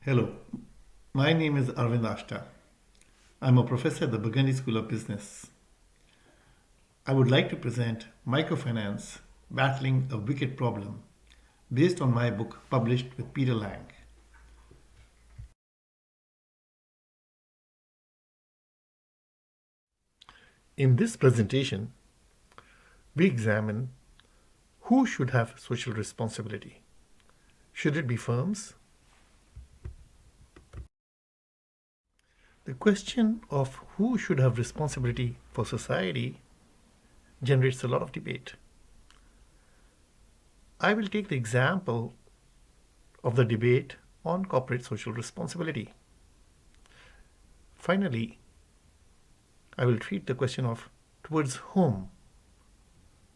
Hello, my name is Arvind Ashta. I'm a professor at the Burgundy School of Business. I would like to present Microfinance Battling a Wicked Problem based on my book published with Peter Lang. In this presentation, we examine who should have social responsibility. Should it be firms? The question of who should have responsibility for society generates a lot of debate. I will take the example of the debate on corporate social responsibility. Finally, I will treat the question of towards whom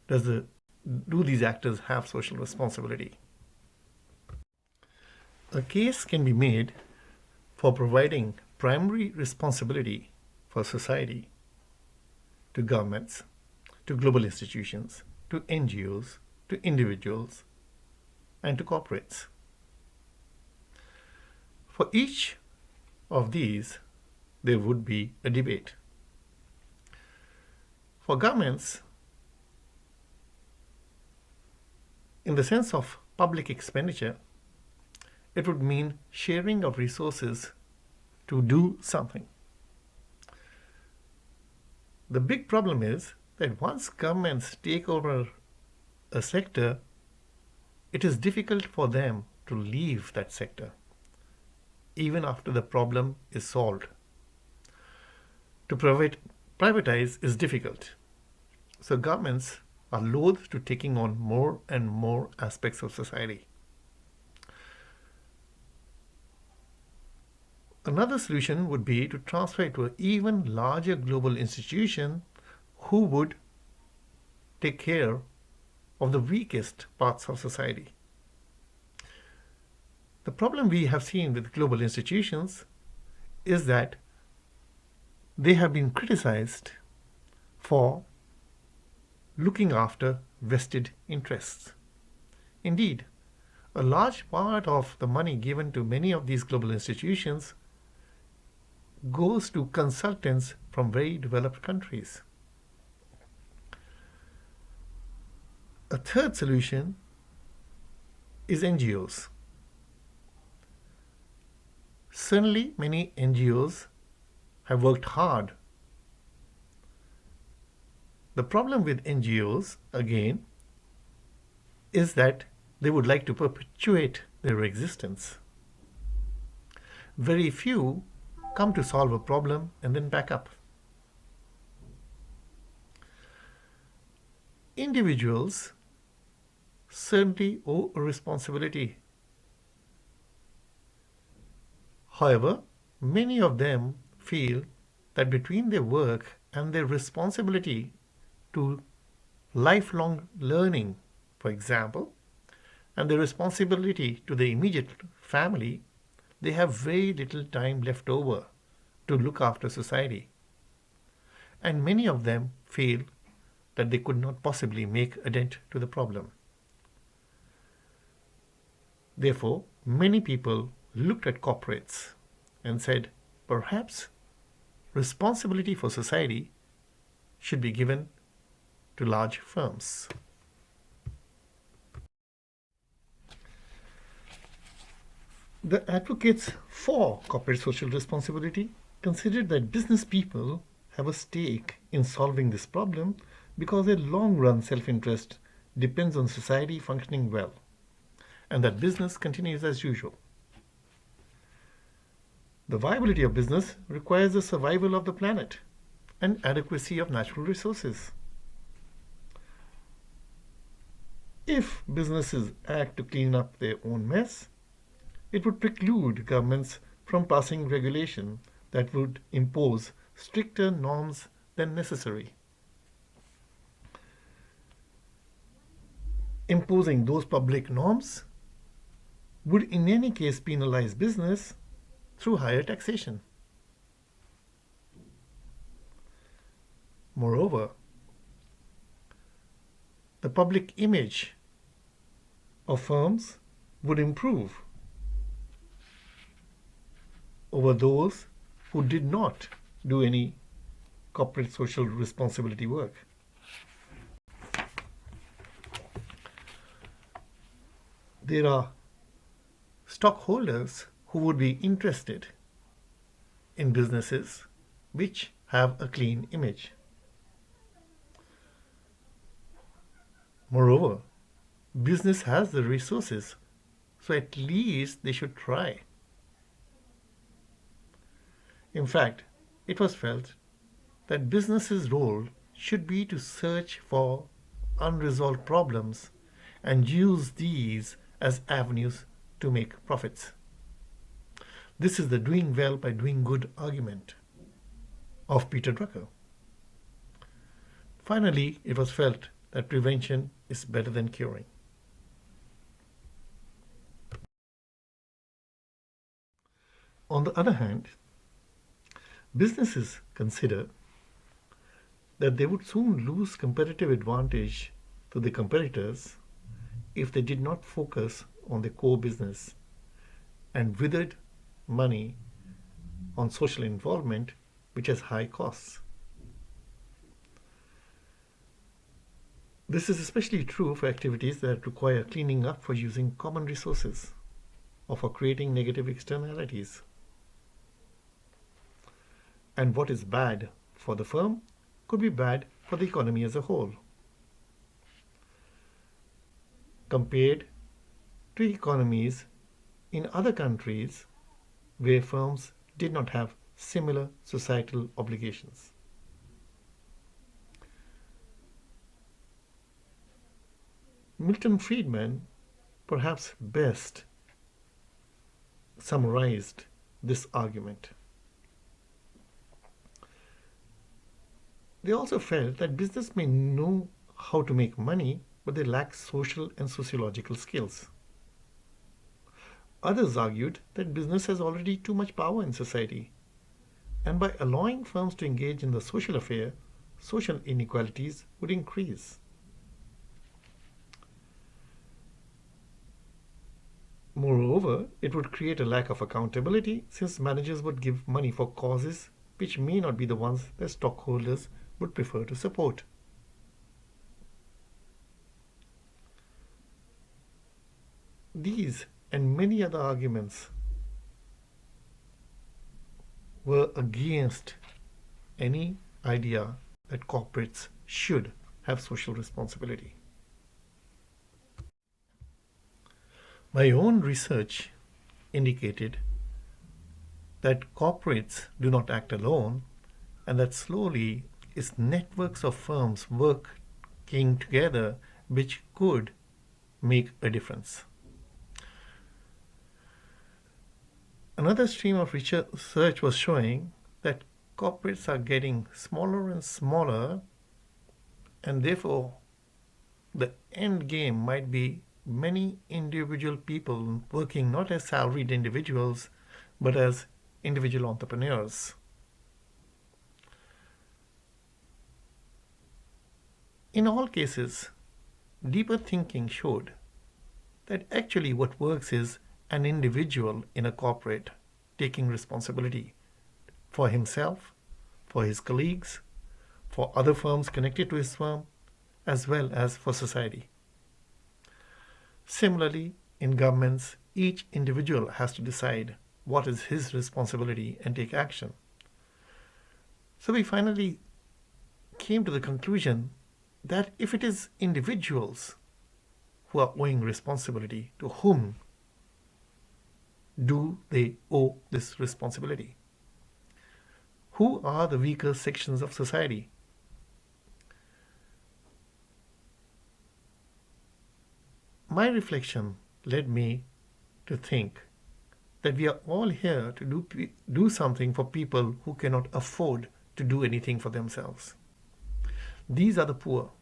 do these actors have social responsibility. A case can be made for providing primary responsibility for society to governments, to global institutions, to NGOs, to individuals, and to corporates. For each of these, there would be a debate. For governments, in the sense of public expenditure, it would mean sharing of resources to do something. The big problem is that once governments take over a sector, it is difficult for them to leave that sector, even after the problem is solved. To privatize is difficult. So governments are loath to taking on more and more aspects of society. Another solution would be to transfer it to an even larger global institution who would take care of the weakest parts of society. The problem we have seen with global institutions is that they have been criticized for looking after vested interests. Indeed, a large part of the money given to many of these global institutions goes to consultants from very developed countries. A third solution is NGOs. Certainly, many NGOs have worked hard. The problem with NGOs, again, is that they would like to perpetuate their existence. Very few come to solve a problem and then back up. Individuals certainly owe a responsibility. However, many of them feel that between their work and their responsibility to lifelong learning, for example, and their responsibility to the immediate family, they have very little time left over to look after society. And many of them feel that they could not possibly make a dent to the problem. Therefore, many people looked at corporates and said, perhaps responsibility for society should be given to large firms. The advocates for corporate social responsibility considered that business people have a stake in solving this problem because their long-run self-interest depends on society functioning well, and that business continues as usual. The viability of business requires the survival of the planet and adequacy of natural resources. If businesses act to clean up their own mess, it would preclude governments from passing regulation that would impose stricter norms than necessary. Imposing those public norms would in any case penalize business through higher taxation. Moreover, the public image of firms would improve. over those who did not do any corporate social responsibility work. There are stockholders who would be interested in businesses which have a clean image. Moreover, business has the resources, so at least they should try. In fact, it was felt that business's role should be to search for unresolved problems and use these as avenues to make profits. This is the doing well by doing good argument of Peter Drucker. Finally, it was felt that prevention is better than curing. On the other hand, businesses consider that they would soon lose competitive advantage to the competitors if they did not focus on their core business and withered money on social involvement, which has high costs. This is especially true for activities that require cleaning up for using common resources or for creating negative externalities. And what is bad for the firm could be bad for the economy as a whole. Compared to economies in other countries where firms did not have similar societal obligations. Milton Friedman perhaps best summarized this argument. They also felt that business may know how to make money, but they lack social and sociological skills. Others argued that business has already too much power in society, and by allowing firms to engage in the social affair, social inequalities would increase. Moreover, it would create a lack of accountability since managers would give money for causes which may not be the ones that stockholders would prefer to support. These and many other arguments were against any idea that corporates should have social responsibility. My own research indicated that corporates do not act alone and that slowly it's networks of firms working together which could make a difference. Another stream of research was showing that corporates are getting smaller and smaller, and therefore the end game might be many individual people working not as salaried individuals but as individual entrepreneurs. In all cases, deeper thinking showed that actually what works is an individual in a corporate taking responsibility for himself, for his colleagues, for other firms connected to his firm, as well as for society. Similarly, in governments, each individual has to decide what is his responsibility and take action. So we finally came to the conclusion that if it is individuals who are owing responsibility, to whom do they owe this responsibility? Who are the weaker sections of society? My reflection led me to think that we are all here to do something for people who cannot afford to do anything for themselves. These are the poor.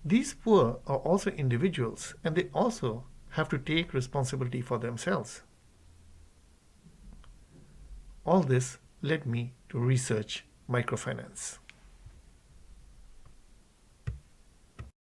These poor are also individuals, and they also have to take responsibility for themselves. All this led me to research microfinance.